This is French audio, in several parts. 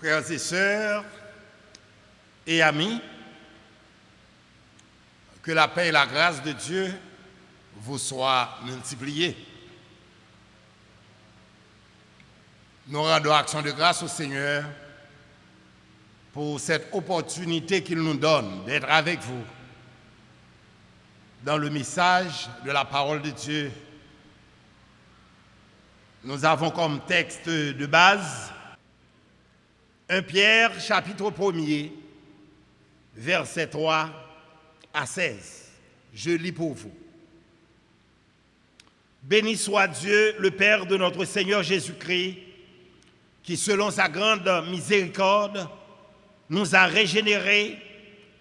Frères et sœurs et amis, que la paix et la grâce de Dieu vous soient multipliées. Nous rendons action de grâce au Seigneur pour cette opportunité qu'il nous donne d'être avec vous dans le message de la parole de Dieu. Nous avons comme texte de base 1 Pierre, chapitre 1er, versets 3 à 16. Je lis pour vous. Béni soit Dieu, le Père de notre Seigneur Jésus-Christ, qui, selon sa grande miséricorde, nous a régénérés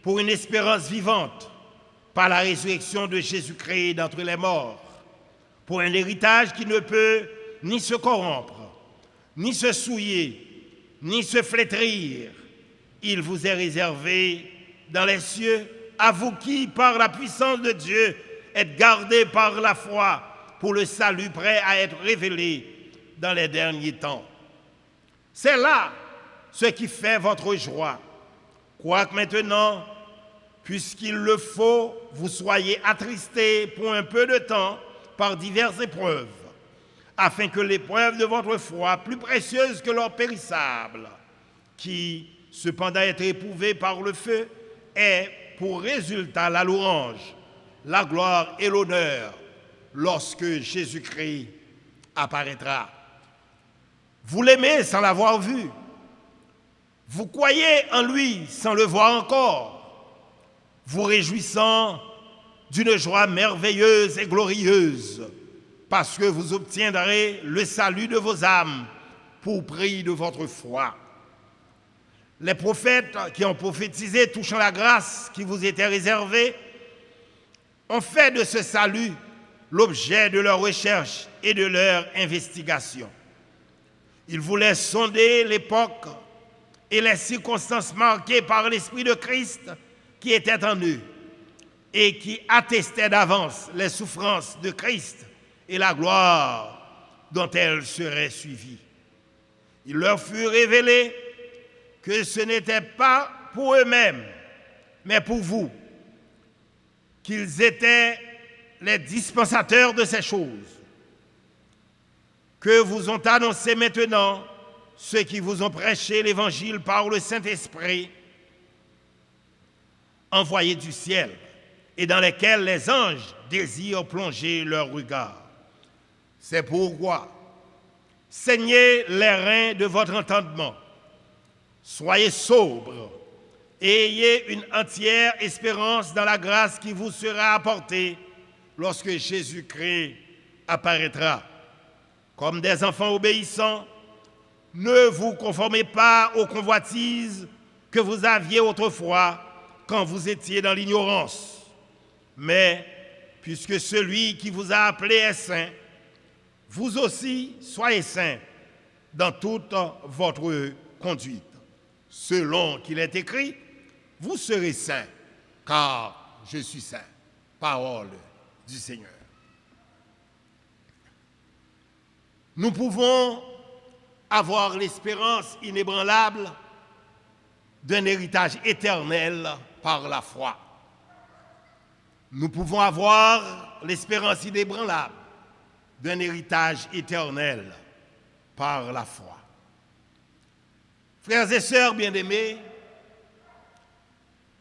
pour une espérance vivante par la résurrection de Jésus-Christ d'entre les morts, pour un héritage qui ne peut ni se corrompre, ni se souiller, ni se flétrir. Il vous est réservé dans les cieux, à vous qui, par la puissance de Dieu, êtes gardés par la foi pour le salut prêt à être révélé dans les derniers temps. C'est là ce qui fait votre joie. Quoique maintenant, puisqu'il le faut, vous soyez attristés pour un peu de temps par diverses épreuves, afin que l'épreuve de votre foi, plus précieuse que l'or périssable, qui, cependant, est éprouvée par le feu, ait pour résultat la louange, la gloire et l'honneur lorsque Jésus-Christ apparaîtra. Vous l'aimez sans l'avoir vu. Vous croyez en lui sans le voir encore, vous réjouissant d'une joie merveilleuse et glorieuse, parce que vous obtiendrez le salut de vos âmes pour prix de votre foi. Les prophètes qui ont prophétisé touchant la grâce qui vous était réservée ont fait de ce salut l'objet de leur recherche et de leur investigation. Ils voulaient sonder l'époque et les circonstances marquées par l'Esprit de Christ qui était en eux et qui attestait d'avance les souffrances de Christ et la gloire dont elles seraient suivies. Il leur fut révélé que ce n'était pas pour eux-mêmes, mais pour vous, qu'ils étaient les dispensateurs de ces choses, que vous ont annoncé maintenant ceux qui vous ont prêché l'Évangile par le Saint-Esprit, envoyé du ciel, et dans lesquels les anges désirent plonger leur regard. C'est pourquoi, saignez les reins de votre entendement, soyez sobres et ayez une entière espérance dans la grâce qui vous sera apportée lorsque Jésus-Christ apparaîtra. Comme des enfants obéissants, ne vous conformez pas aux convoitises que vous aviez autrefois quand vous étiez dans l'ignorance. Mais, puisque celui qui vous a appelé est saint, vous aussi soyez saints dans toute votre conduite. Selon qu'il est écrit, vous serez saints, car je suis saint. Parole du Seigneur. Nous pouvons avoir l'espérance inébranlable d'un héritage éternel par la foi. Nous pouvons avoir l'espérance inébranlable d'un héritage éternel par la foi. Frères et sœurs bien-aimés,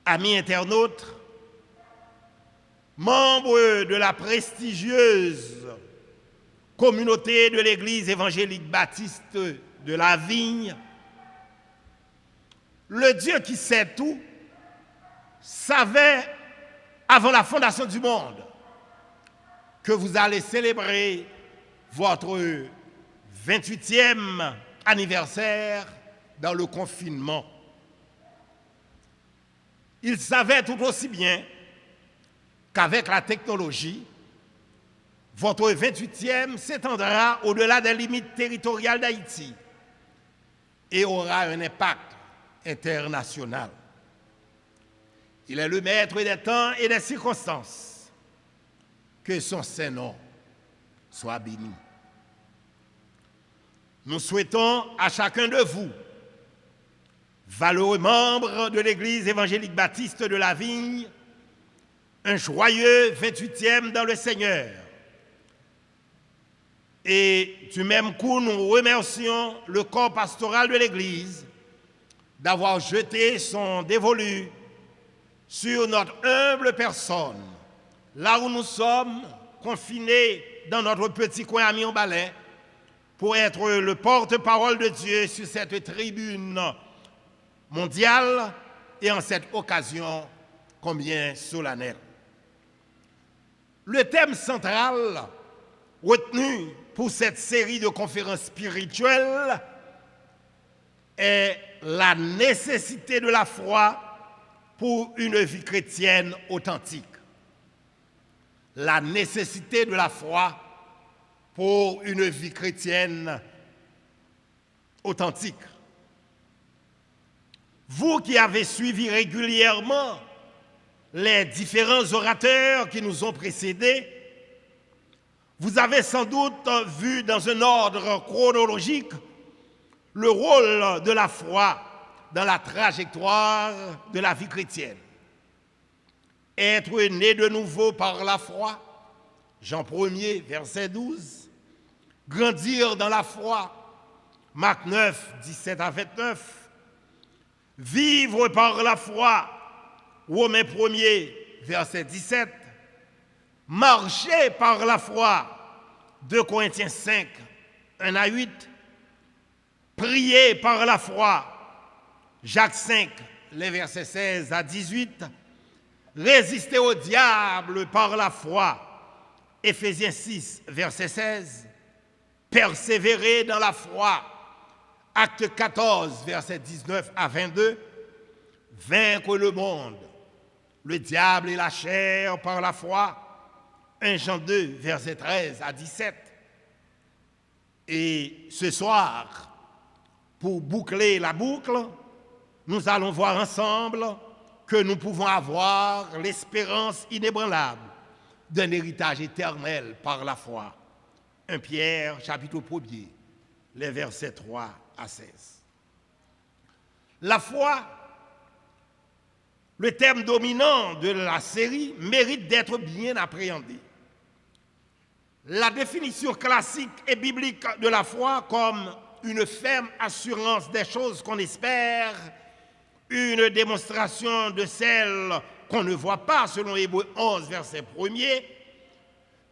amis internautes, membres de la prestigieuse communauté de l'Église évangélique baptiste de la Vigne, le Dieu qui sait tout savait avant la fondation du monde que vous allez célébrer votre 28e anniversaire dans le confinement. Il savait tout aussi bien qu'avec la technologie, votre 28e s'étendra au-delà des limites territoriales d'Haïti et aura un impact international. Il est le maître des temps et des circonstances. Que son Saint-Nom soit béni. Nous souhaitons à chacun de vous valeureux membres de l'Église évangélique baptiste de la Vigne, un joyeux 28e dans le Seigneur. Et du même coup, nous remercions le corps pastoral de l'Église d'avoir jeté son dévolu sur notre humble personne, là où nous sommes confinés dans notre petit coin à Mion-Balais, pour être le porte-parole de Dieu sur cette tribune mondiale et en cette occasion combien solennelle. Le thème central retenu pour cette série de conférences spirituelles est la nécessité de la foi pour une vie chrétienne authentique. La nécessité de la foi pour une vie chrétienne authentique. Vous qui avez suivi régulièrement les différents orateurs qui nous ont précédés, vous avez sans doute vu dans un ordre chronologique le rôle de la foi dans la trajectoire de la vie chrétienne. Être né de nouveau par la foi, Jean 1er, verset 12. Grandir dans la foi, Marc 9, 17 à 29. Vivre par la foi, Romains 1er, verset 17. Marcher par la foi, 2 Corinthiens 5, 1 à 8. Prier par la foi, Jacques 5, les versets 16 à 18. Résister au diable par la foi, Éphésiens 6, verset 16. Persévérer dans la foi, Actes 14, versets 19 à 22. Vaincre le monde, le diable et la chair par la foi, 1 Jean 2, versets 13 à 17. Et ce soir, pour boucler la boucle, nous allons voir ensemble que nous pouvons avoir l'espérance inébranlable d'un héritage éternel par la foi. 1 Pierre, chapitre 1er, les versets 3 à 16. La foi, le thème dominant de la série, mérite d'être bien appréhendé. La définition classique et biblique de la foi comme une ferme assurance des choses qu'on espère, une démonstration de celles qu'on ne voit pas, selon Hébreux 11, verset 1er,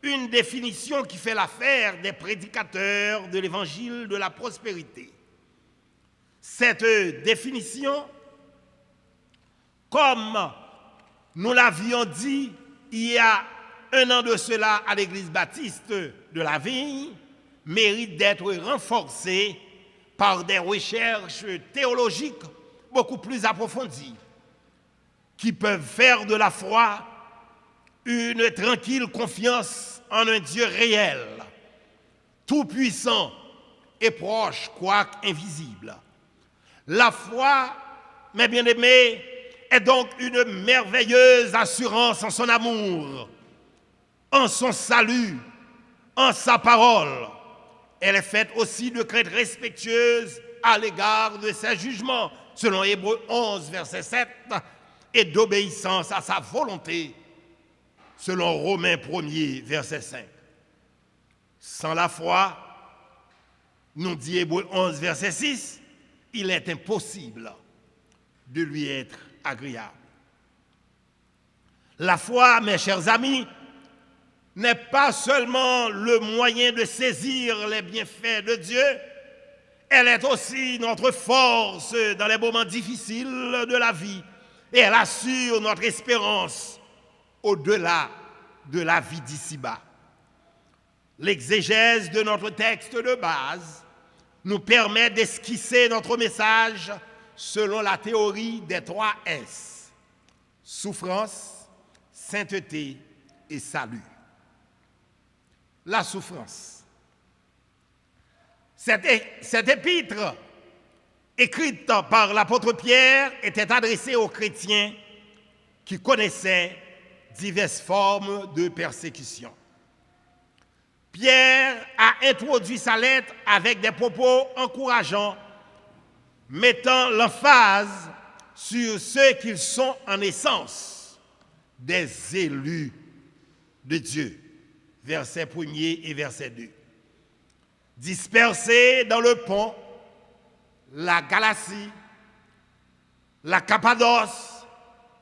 une définition qui fait l'affaire des prédicateurs de l'évangile de la prospérité. Cette définition, comme nous l'avions dit il y a un an de cela à l'église baptiste de la Vigne, mérite d'être renforcée par des recherches théologiques beaucoup plus approfondies qui peuvent faire de la foi une tranquille confiance en un Dieu réel, tout-puissant et proche, quoique invisible. La foi, mes bien-aimés, est donc une merveilleuse assurance en son amour, en son salut, en sa parole. Elle est faite aussi de crainte respectueuse à l'égard de ses jugements, selon Hébreux 11, verset 7, et d'obéissance à sa volonté, selon Romains 1er, verset 5. Sans la foi, nous dit Hébreux 11, verset 6, il est impossible de lui être agréable. La foi, mes chers amis, n'est pas seulement le moyen de saisir les bienfaits de Dieu, elle est aussi notre force dans les moments difficiles de la vie et elle assure notre espérance au-delà de la vie d'ici-bas. L'exégèse de notre texte de base nous permet d'esquisser notre message selon la théorie des 3 S: souffrance, sainteté et salut. La souffrance. Cette épître, écrite par l'apôtre Pierre, était adressée aux chrétiens qui connaissaient diverses formes de persécution. Pierre a introduit sa lettre avec des propos encourageants mettant l'emphase sur ceux qu'ils sont en essence, des élus de Dieu. Verset 1er et verset 2. Dispersés dans le Pont, la Galatie, la Cappadoce,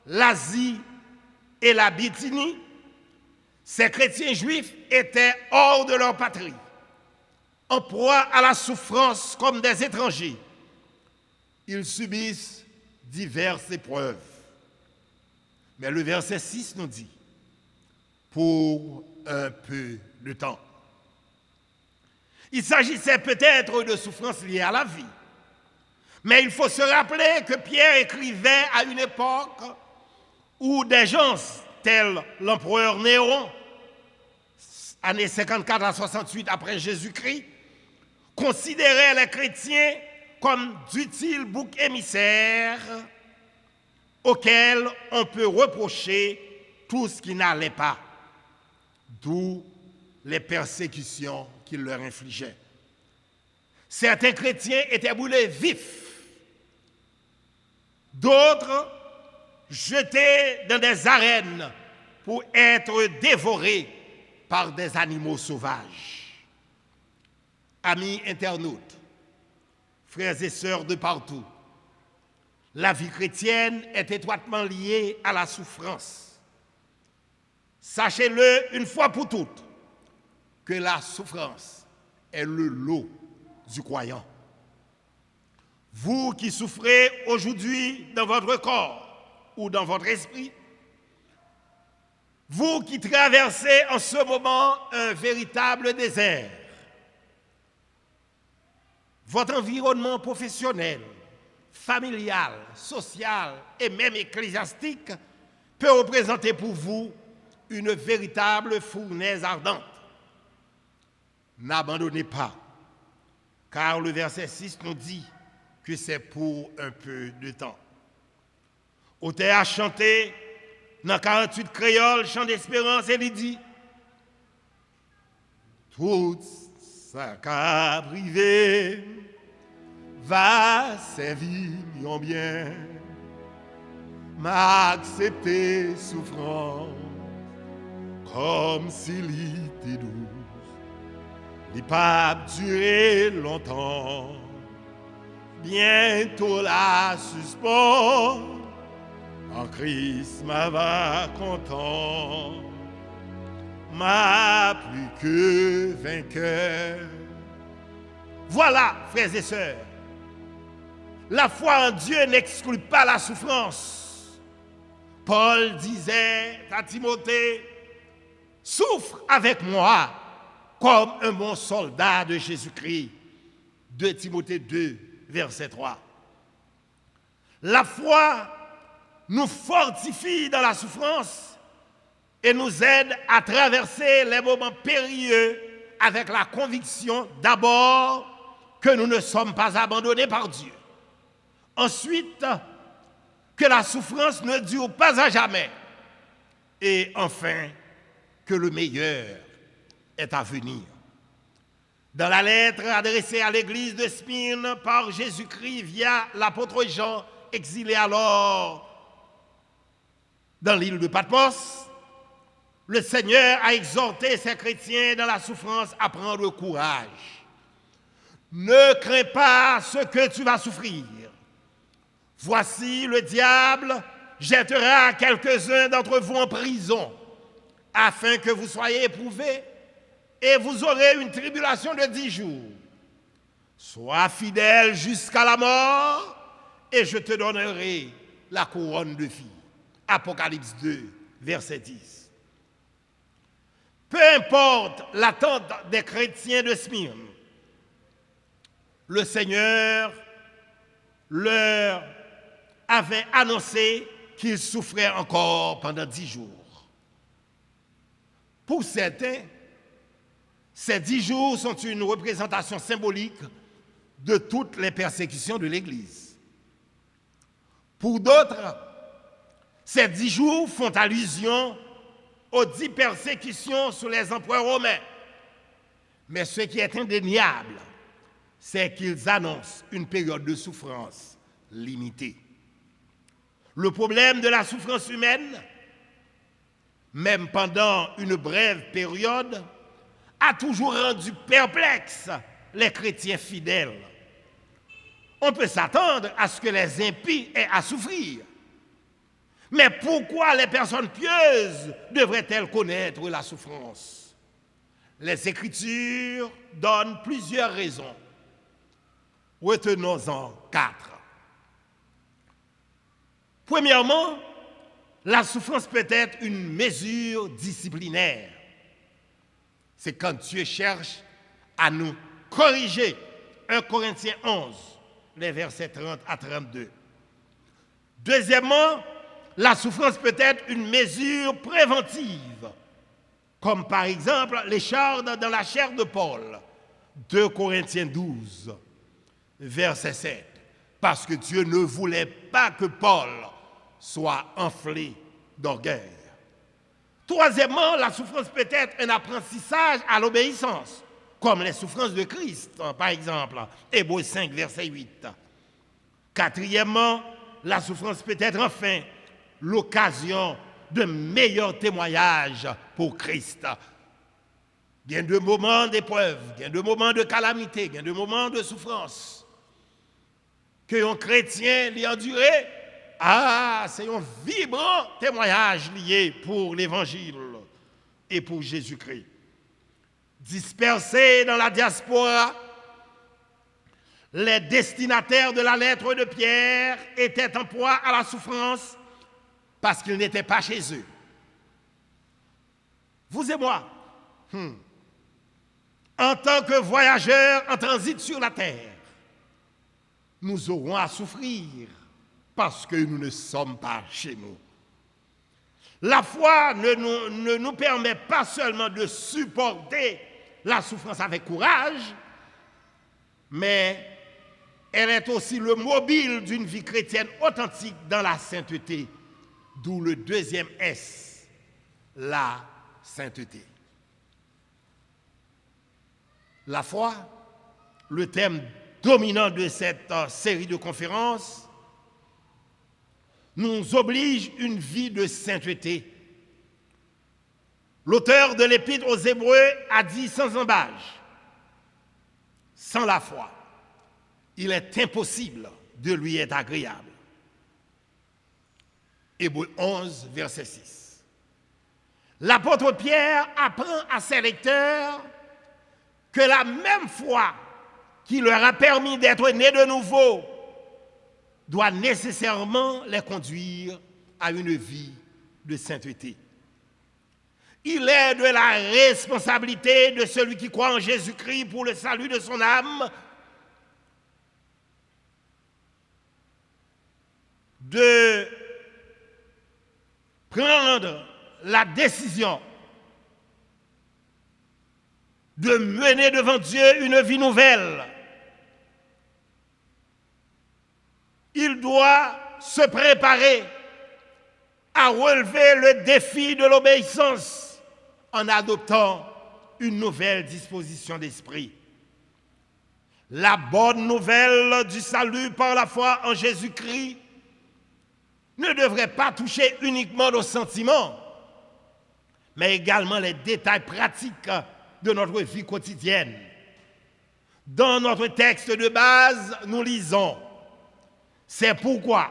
l'Asie et la Bithynie, ces chrétiens juifs étaient hors de leur patrie, en proie à la souffrance comme des étrangers. Ils subissent diverses épreuves. Mais le verset 6 nous dit, pour un peu de temps. Il s'agissait peut-être de souffrances liées à la vie. Mais il faut se rappeler que Pierre écrivait à une époque où des gens tels l'empereur Néron, années 54 à 68 après Jésus-Christ, considéraient les chrétiens comme d'utiles boucs émissaires auxquels on peut reprocher tout ce qui n'allait pas, d'où les persécutions qu'il leur infligeait. Certains chrétiens étaient brûlés vifs, d'autres jetés dans des arènes pour être dévorés par des animaux sauvages. Amis internautes, frères et sœurs de partout, la vie chrétienne est étroitement liée à la souffrance. Sachez-le une fois pour toutes, que la souffrance est le lot du croyant. Vous qui souffrez aujourd'hui dans votre corps ou dans votre esprit, vous qui traversez en ce moment un véritable désert, votre environnement professionnel, familial, social et même ecclésiastique peut représenter pour vous une véritable fournaise ardente. N'abandonnez pas, car le verset 6 nous dit que c'est pour un peu de temps. Auteur a chanté dans 48 créoles, chant d'espérance, et il dit tout ça qu'a privé va servir mon bien, m'a accepté souffrance comme s'il était doux. Il pas duré longtemps, bientôt la suspend, en Christ m'a va content, m'a plus que vainqueur. Voilà, frères et sœurs, la foi en Dieu n'exclut pas la souffrance. Paul disait à Timothée, souffre avec moi comme un bon soldat de Jésus-Christ. 2 Timothée 2, verset 3. La foi nous fortifie dans la souffrance et nous aide à traverser les moments périlleux avec la conviction d'abord que nous ne sommes pas abandonnés par Dieu. Ensuite, que la souffrance ne dure pas à jamais. Et enfin, que le meilleur est à venir. Dans la lettre adressée à l'église de Smyrne par Jésus-Christ via l'apôtre Jean, exilé alors dans l'île de Patmos, le Seigneur a exhorté ses chrétiens dans la souffrance à prendre courage. Ne crains pas ce que tu vas souffrir. Voici, le diable jettera quelques-uns d'entre vous en prison, afin que vous soyez éprouvés, et vous aurez une tribulation de 10 jours. Sois fidèle jusqu'à la mort, et je te donnerai la couronne de vie. Apocalypse 2, verset 10. Peu importe l'attente des chrétiens de Smyrne, le Seigneur leur avait annoncé qu'ils souffraient encore pendant 10 jours. Pour certains, ces 10 jours sont une représentation symbolique de toutes les persécutions de l'Église. Pour d'autres, ces 10 jours font allusion aux 10 persécutions sur les empereurs romains. Mais ce qui est indéniable, c'est qu'ils annoncent une période de souffrance limitée. Le problème de la souffrance humaine, même pendant une brève période, a toujours rendu perplexes les chrétiens fidèles. On peut s'attendre à ce que les impies aient à souffrir. Mais pourquoi les personnes pieuses devraient-elles connaître la souffrance? Les Écritures donnent plusieurs raisons. Retenons-en 4. Premièrement, la souffrance peut être une mesure disciplinaire. C'est quand Dieu cherche à nous corriger. 1 Corinthiens 11, les versets 30 à 32. Deuxièmement, la souffrance peut être une mesure préventive, comme par exemple l'écharde dans la chair de Paul, 2 Corinthiens 12, verset 7, parce que Dieu ne voulait pas que Paul soit enflé d'orgueil. Troisièmement, la souffrance peut être un apprentissage à l'obéissance, comme les souffrances de Christ, par exemple, Hébreux 5, verset 8. Quatrièmement, la souffrance peut être enfin l'occasion de meilleurs témoignages pour Christ. Il y a des moments d'épreuve, il y a des moments de calamité, il y a des moments de souffrance que un chrétien l'y enduré. C'est un vibrant témoignage lié pour l'Évangile et pour Jésus-Christ. Dispersés dans la diaspora, les destinataires de la lettre de Pierre étaient en proie à la souffrance parce qu'ils n'étaient pas chez eux. Vous et moi, en tant que voyageurs en transit sur la terre, nous aurons à souffrir parce que nous ne sommes pas chez nous. La foi ne nous permet pas seulement de supporter la souffrance avec courage, mais elle est aussi le mobile d'une vie chrétienne authentique dans la sainteté, d'où le deuxième S, la sainteté. La foi, le thème dominant de cette série de conférences, nous oblige une vie de sainteté. L'auteur de l'Épître aux Hébreux a dit sans embâche, sans la foi, il est impossible de lui être agréable. Hébreux 11, verset 6. L'apôtre Pierre apprend à ses lecteurs que la même foi qui leur a permis d'être nés de nouveau doit nécessairement les conduire à une vie de sainteté. Il est de la responsabilité de celui qui croit en Jésus-Christ pour le salut de son âme de prendre la décision de mener devant Dieu une vie nouvelle. Il doit se préparer à relever le défi de l'obéissance en adoptant une nouvelle disposition d'esprit. La bonne nouvelle du salut par la foi en Jésus-Christ ne devrait pas toucher uniquement nos sentiments, mais également les détails pratiques de notre vie quotidienne. Dans notre texte de base, nous lisons: c'est pourquoi,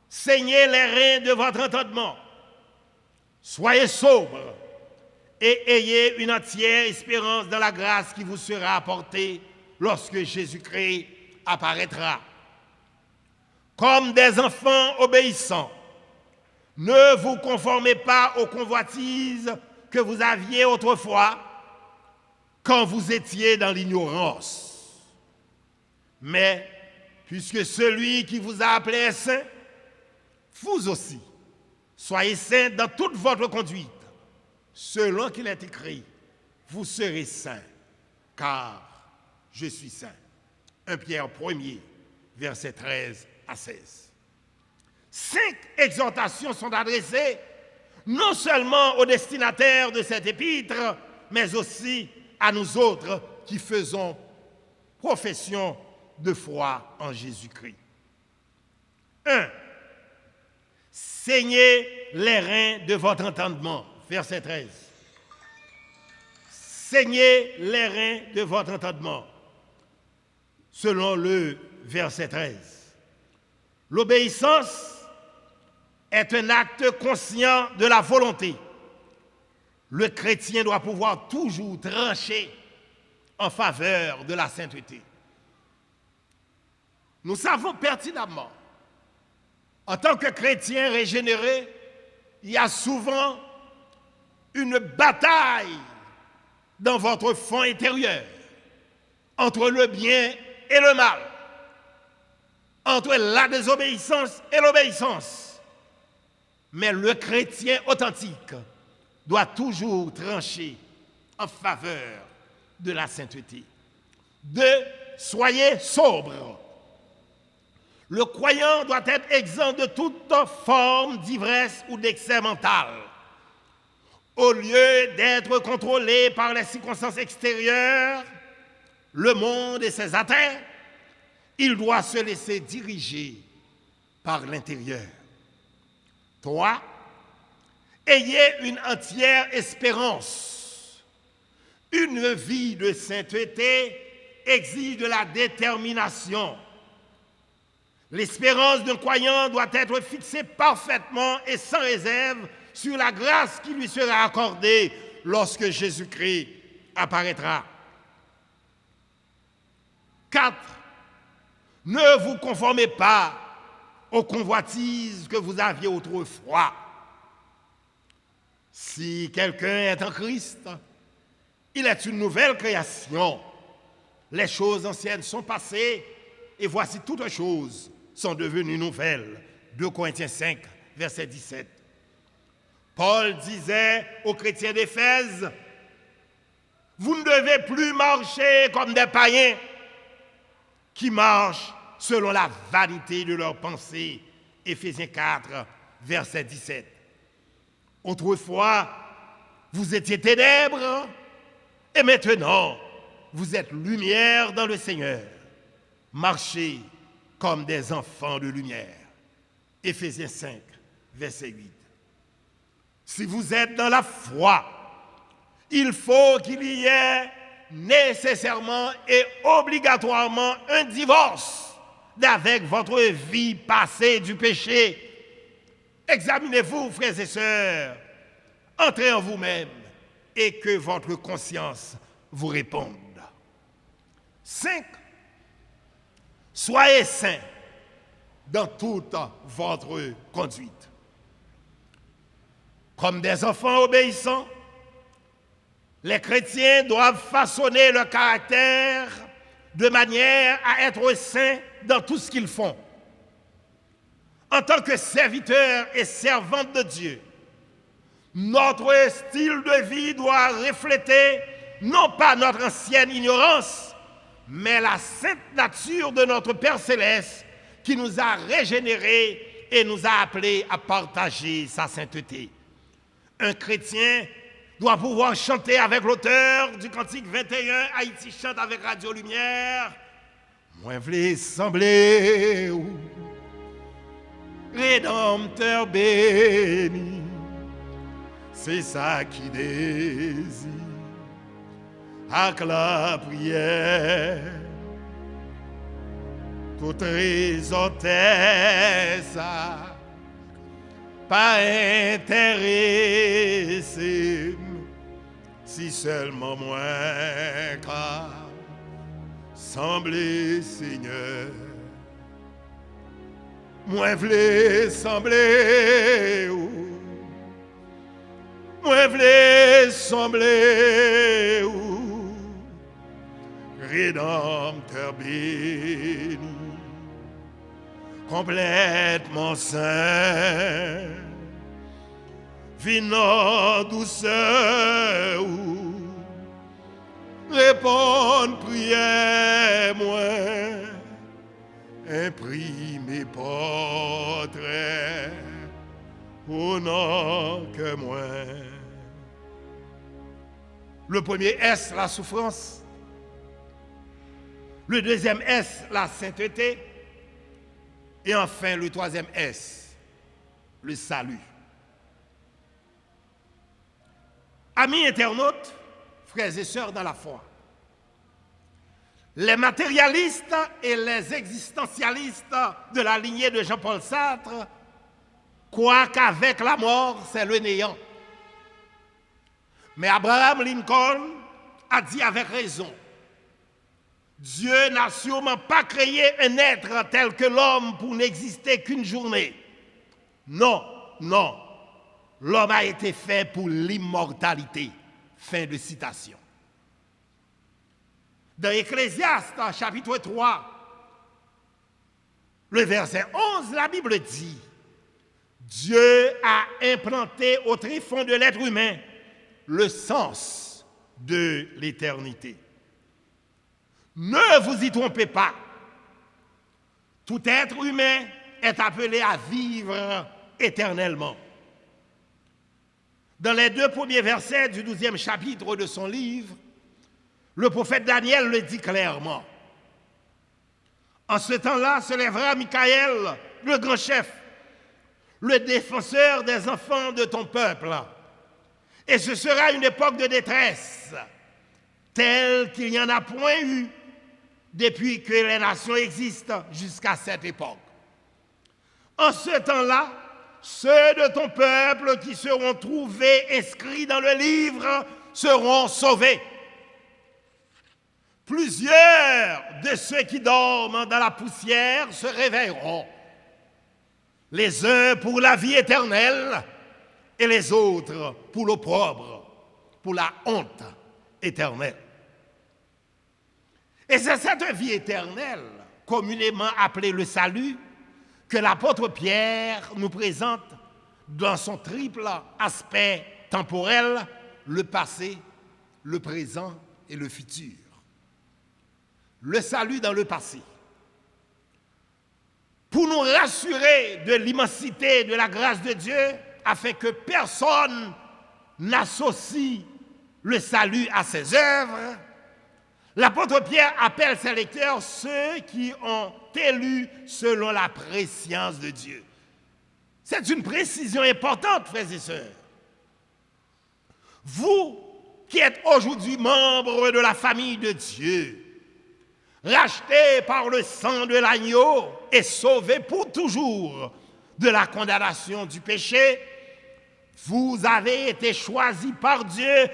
saignez les reins de votre entendement, soyez sobres et ayez une entière espérance dans la grâce qui vous sera apportée lorsque Jésus-Christ apparaîtra. Comme des enfants obéissants, ne vous conformez pas aux convoitises que vous aviez autrefois quand vous étiez dans l'ignorance. Mais puisque celui qui vous a appelé est saint, vous aussi, soyez saints dans toute votre conduite, selon qu'il est écrit, vous serez saints, car je suis saint. 1 Pierre 1er, versets 13 à 16. 5 exhortations sont adressées non seulement aux destinataires de cette épître, mais aussi à nous autres qui faisons profession de foi en Jésus-Christ. 1. Saignez les reins de votre entendement. Verset 13. Saignez les reins de votre entendement. Selon le verset 13. L'obéissance est un acte conscient de la volonté. Le chrétien doit pouvoir toujours trancher en faveur de la sainteté. Nous savons pertinemment, en tant que chrétien régénéré, il y a souvent une bataille dans votre fond intérieur entre le bien et le mal, entre la désobéissance et l'obéissance. Mais le chrétien authentique doit toujours trancher en faveur de la sainteté. 2. Soyez sobres. Le croyant doit être exempt de toute forme d'ivresse ou d'excès mental. Au lieu d'être contrôlé par les circonstances extérieures, le monde et ses atteints, il doit se laisser diriger par l'intérieur. 3. Ayez une entière espérance. Une vie de sainteté exige de la détermination. L'espérance d'un croyant doit être fixée parfaitement et sans réserve sur la grâce qui lui sera accordée lorsque Jésus-Christ apparaîtra. 4. Ne vous conformez pas aux convoitises que vous aviez autrefois. Si quelqu'un est en Christ, il est une nouvelle création. Les choses anciennes sont passées et voici toutes choses sont devenues nouvelles. 2 Corinthiens 5, verset 17. Paul disait aux chrétiens d'Éphèse, vous ne devez plus marcher comme des païens qui marchent selon la vanité de leurs pensées. Éphésiens 4, verset 17. Autrefois, vous étiez ténèbres et maintenant, vous êtes lumière dans le Seigneur. Marchez comme des enfants de lumière. Éphésiens 5, verset 8. Si vous êtes dans la foi, il faut qu'il y ait nécessairement et obligatoirement un divorce d'avec votre vie passée du péché. Examinez-vous, frères et sœurs, entrez en vous-même et que votre conscience vous réponde. 5. Soyez saints dans toute votre conduite. Comme des enfants obéissants, les chrétiens doivent façonner leur caractère de manière à être saints dans tout ce qu'ils font. En tant que serviteurs et servantes de Dieu, notre style de vie doit refléter non pas notre ancienne ignorance, mais la sainte nature de notre Père Céleste qui nous a régénérés et nous a appelés à partager sa sainteté. Un chrétien doit pouvoir chanter avec l'auteur du cantique 21, Haïti chante avec Radio Lumière. Moi v'lais sembler ou Rédempteur béni, c'est ça qui désire, avec la prière, tout trésor ça, pas intéressé, si seulement moi qu'à sembler Seigneur. Moi v'lais sembler ou, moi v'lais sembler ou, Rédempteur béni, complètement saint, venant douceur ou, répondre prière moi. Imprimer portrait au nom que moi. Le premier S, la souffrance. Le deuxième S, la sainteté. Et enfin, le troisième S, le salut. Amis internautes, frères et sœurs dans la foi, les matérialistes et les existentialistes de la lignée de Jean-Paul Sartre croient qu'avec la mort, c'est le néant. Mais Abraham Lincoln a dit avec raison, Dieu n'a sûrement pas créé un être tel que l'homme pour n'exister qu'une journée. Non, non. L'homme a été fait pour l'immortalité. Fin de citation. Dans Ecclésiaste, chapitre 3, le verset 11, la Bible dit, Dieu a implanté au tréfonds de l'être humain le sens de l'éternité. Ne vous y trompez pas. Tout être humain est appelé à vivre éternellement. Dans les 2 premiers versets du 12e chapitre de son livre, le prophète Daniel le dit clairement. En ce temps-là se lèvera Michael, le grand chef, le défenseur des enfants de ton peuple. Et ce sera une époque de détresse, telle qu'il n'y en a point eu depuis que les nations existent jusqu'à cette époque. En ce temps-là, ceux de ton peuple qui seront trouvés inscrits dans le livre seront sauvés. Plusieurs de ceux qui dorment dans la poussière se réveilleront, les uns pour la vie éternelle et les autres pour l'opprobre, pour la honte éternelle. Et c'est cette vie éternelle, communément appelée le salut, que l'apôtre Pierre nous présente dans son triple aspect temporel, le passé, le présent et le futur. Le salut dans le passé. Pour nous rassurer de l'immensité de la grâce de Dieu, afin que personne n'associe le salut à ses œuvres, l'apôtre Pierre appelle ses lecteurs ceux qui ont élu selon la préscience de Dieu. C'est une précision importante, frères et sœurs. Vous qui êtes aujourd'hui membres de la famille de Dieu, rachetés par le sang de l'agneau et sauvés pour toujours de la condamnation du péché, vous avez été choisis par Dieu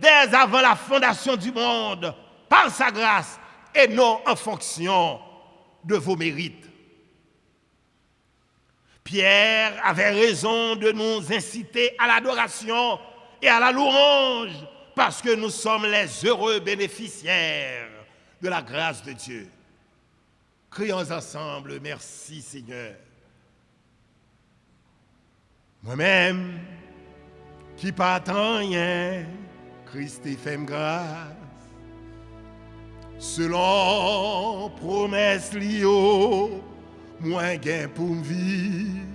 dès avant la fondation du monde, par sa grâce et non en fonction de vos mérites. Pierre avait raison de nous inciter à l'adoration et à la louange parce que nous sommes les heureux bénéficiaires de la grâce de Dieu. Crions ensemble, merci Seigneur. Moi-même, qui pas tant rien, Christ fait grâce. Selon promesse lio, moins gain pour me vivre.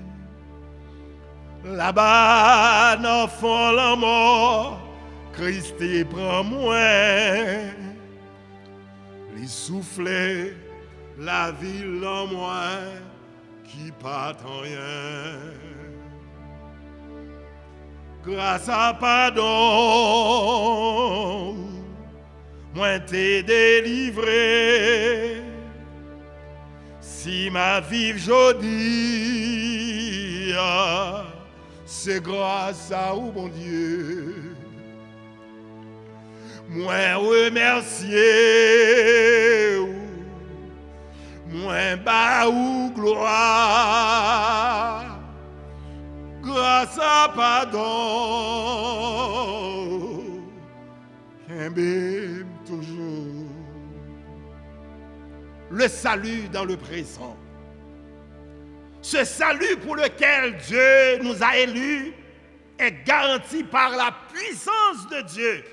Là-bas, dans fond la mort, Christ prend moins. Il souffle la vie en moi, qui pas tant rien. Grâce à pardon, moi t'ai délivré. Si ma vie jodi, c'est grâce à vous, mon Dieu. Moi remercier, moi bas ou gloire. Grâce à pardon, qu'aime toujours. Le salut dans le présent. Ce salut pour lequel Dieu nous a élus est garanti par la puissance de Dieu.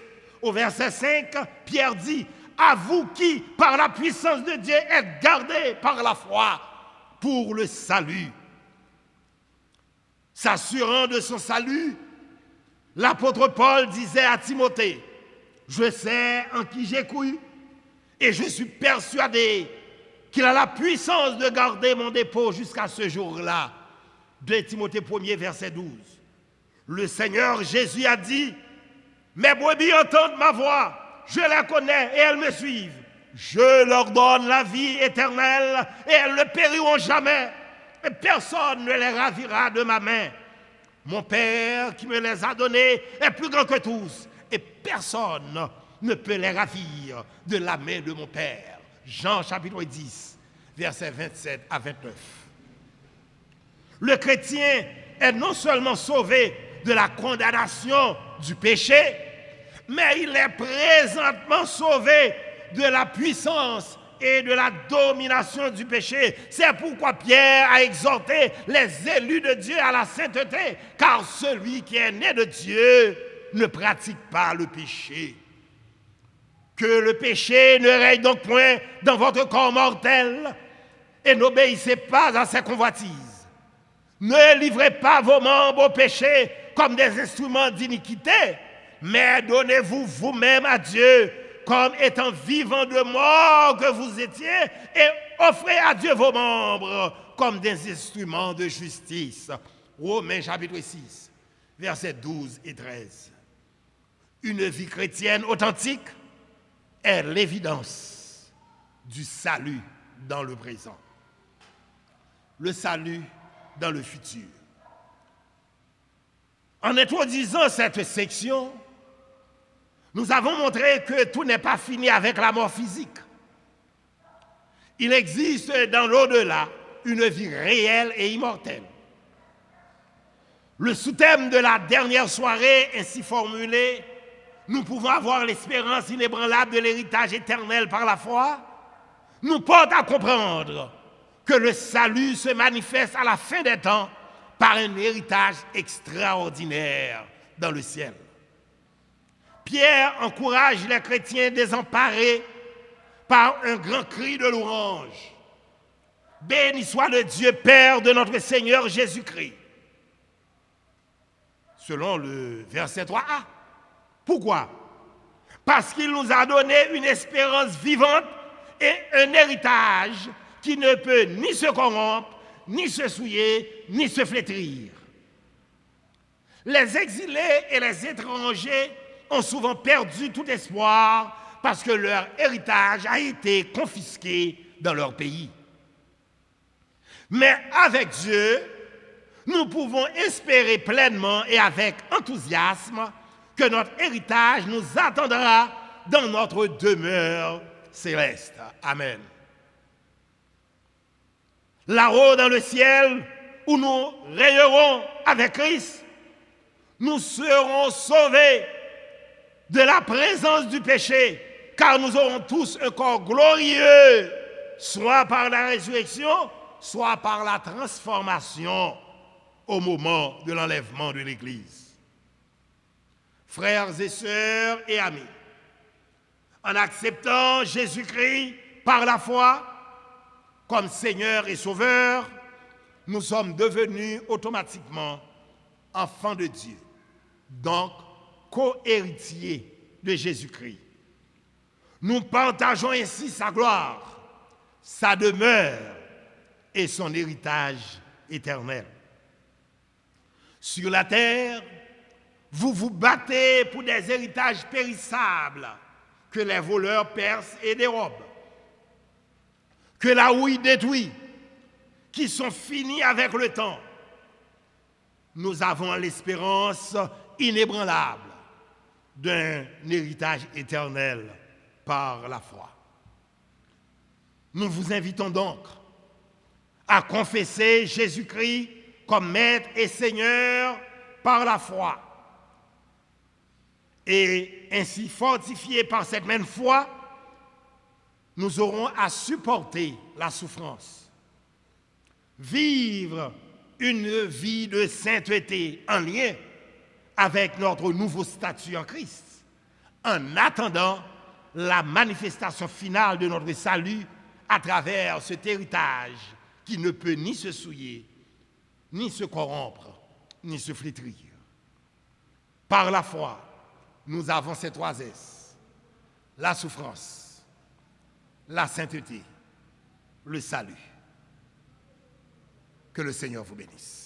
Au verset 5, Pierre dit, à vous qui, par la puissance de Dieu, êtes gardés par la foi pour le salut. S'assurant de son salut, l'apôtre Paul disait à Timothée, je sais en qui j'ai cru Et je suis persuadé qu'il a la puissance de garder mon dépôt jusqu'à ce jour-là. 2 Timothée 1er, verset 12. Le Seigneur Jésus a dit, mes brebis entendent ma voix, je la connais et elles me suivent. Je leur donne la vie éternelle et elles ne périront jamais. Et personne ne les ravira de ma main. Mon Père qui me les a donnés est plus grand que tous. Et personne ne peut les ravir de la main de mon Père. Jean chapitre 10, versets 27 à 29. Le chrétien est non seulement sauvé de la condamnation du péché, mais il est présentement sauvé de la puissance et de la domination du péché. C'est pourquoi Pierre a exhorté les élus de Dieu à la sainteté, car celui qui est né de Dieu ne pratique pas le péché. Que le péché ne règne donc point dans votre corps mortel et n'obéissez pas à ses convoitises. Ne livrez pas vos membres au péché comme des instruments d'iniquité, mais donnez-vous vous-même à Dieu comme étant vivant de mort que vous étiez, et offrez à Dieu vos membres comme des instruments de justice. Romains chapitre 6, versets 12 et 13. Une vie chrétienne authentique est l'évidence du salut dans le présent. Le salut dans le futur. En introduisant cette section, nous avons montré que tout n'est pas fini avec la mort physique. Il existe dans l'au-delà une vie réelle et immortelle. Le sous-thème de la dernière soirée ainsi formulé, nous pouvons avoir l'espérance inébranlable de l'héritage éternel par la foi, nous porte à comprendre que le salut se manifeste à la fin des temps par un héritage extraordinaire dans le ciel. Pierre encourage les chrétiens désemparés par un grand cri de louange. Béni soit le Dieu Père de notre Seigneur Jésus-Christ. Selon le verset 3a. Pourquoi? Parce qu'il nous a donné une espérance vivante et un héritage qui ne peut ni se corrompre, ni se souiller, ni se flétrir. Les exilés et les étrangers ont souvent perdu tout espoir parce que leur héritage a été confisqué dans leur pays. Mais avec Dieu, nous pouvons espérer pleinement et avec enthousiasme que notre héritage nous attendra dans notre demeure céleste. Amen. Là-haut dans le ciel, où nous régnerons avec Christ, nous serons sauvés de la présence du péché, car nous aurons tous un corps glorieux, soit par la résurrection, soit par la transformation au moment de l'enlèvement de l'Église. Frères et sœurs et amis, en acceptant Jésus-Christ par la foi comme Seigneur et Sauveur, nous sommes devenus automatiquement enfants de Dieu, donc co-héritiers de Jésus-Christ. Nous partageons ainsi sa gloire, sa demeure et son héritage éternel. Sur la terre, vous vous battez pour des héritages périssables que les voleurs percent et dérobent, que la houille détruit, qui sont finis avec le temps. Nous avons l'espérance inébranlable d'un héritage éternel par la foi. Nous vous invitons donc à confesser Jésus-Christ comme Maître et Seigneur par la foi. Et ainsi fortifiés par cette même foi, nous aurons à supporter la souffrance, vivre une vie de sainteté en lien avec notre nouveau statut en Christ, en attendant la manifestation finale de notre salut à travers cet héritage qui ne peut ni se souiller, ni se corrompre, ni se flétrir. Par la foi, nous avons ces 3 S: la souffrance, la sainteté, le salut. Que le Seigneur vous bénisse.